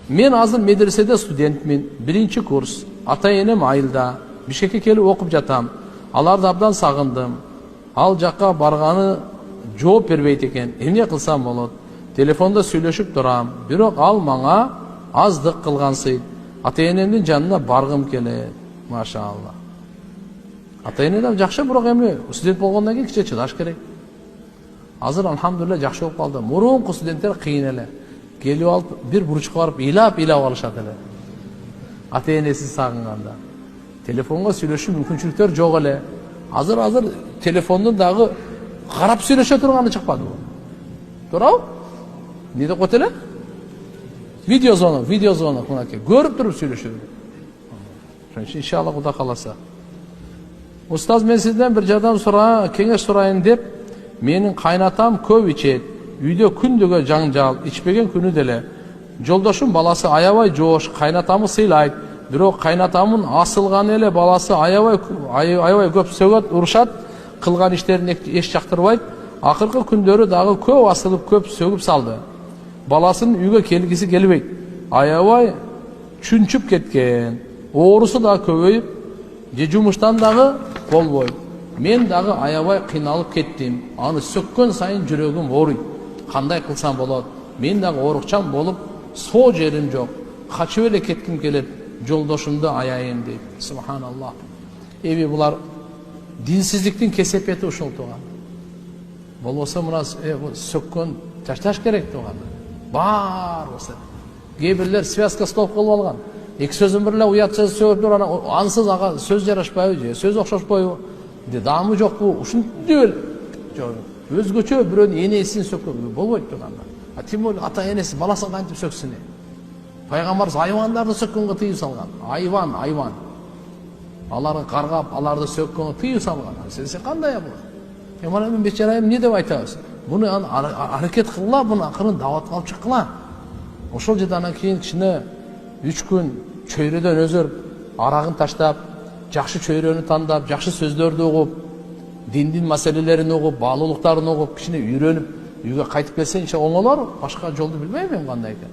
Men azır medresede studentmin, 1-kurs. Ata-enem ayılda, Bişkekке kelip okup jatam. Alарды абдан сагындым. Ал жакка барганы жооп бербейт экен. Эмне кылсам болот? Телефонда сүйлөшүп турам. Бирок ал мага аздык кылгансыйт. Ата-энемдин жанына баргым келет. Машалла. Ата-энем жакшы, бирок эми студент болгондон кийин киче чыдаш керек. Азыр алхамдулилла жакшы болуп калды. Мурунку студенттер кыйын эле. Келип алып бир бурчка барып ыйлап алышат эле. Ата-энесин сагынганда. Telefonga söylöşü mümkünçülükler жоқ эле. Азыр телефондун дагы карап сөйлөшө турганы чыкпады бу. Туурабы? Эмне деп коет эле? Видео звонок мынакей. Көрүп туруп сөйлөшө. Иншалла Кудай кааласа. Устаз, мен сизден бир жардам кеңеш сурайын деп, менин кайнатам көп ичет. Үйдө күндөгө жаңжал, ичпеген күнү деле. Жолдошум баласы аябай жоош, кайнатамы сыйлайт. Бирок кайнатамын асылганы эле баласы аябай көп сөгөт, урушат, кылган иштерин эч жактырбайт. Акыркы күндөрү дагы көп асылып, көп сөгүп салды. Баласынын үйгө келгиси келбейт. Аябай чүнчүп кеткен. Оорусу да көбөйүп, же жумуштан дагы болбойт. Мен дагы аябай кыйналып кеттим. Аны сөккөн сайын жүрөгүм ооруйт. Кандай кылсам болот? Мен дагы оорукчан болуп, соо жерим жок. Качып эле кетким келет. Жолдошумду аяйын дейт. Субханаллах. Эми булар динсиздиктин кесепети ушул туган. Болбосо мына сөккөн ташташ керек туган. Бар болсо. Кээ бирлер связка стоп кылып алган. Эки сөзүн бирле уят сөз сөйлөп туруп анан ансыз ага сөз жарашпайбы же, сөз окшошпойбу? Даамы жокпу? Ушинтип эле. Жок. Өзгөчө бирөөнүн энесин сөккөн болбойт туганда. Тим более ата-энеси баласын кантип сөксүн? Пайгамбар айвандарды сөккөнгө тыйым салган. Айван. Аларды каргап, аларды сөккөнгө тыйым салган. Сен кандай бул? Мана мен бечарайым эмне деп айтабыз? Буну аракет кылгыла, буну акырын даватка алып чыккыла. Ошол жерден анан кийин кичине 3 күн чөйрөдөн өзөр арагын таштап, жакшы чөйрөнү тандап, жакшы сөздөрдү угуп, диндин маселелерин угуп, баалуулуктарын угуп, кичине үйрөнүп, үйгө кайтып келсе, оңолор, башка жолду билбейм мен кандай экен.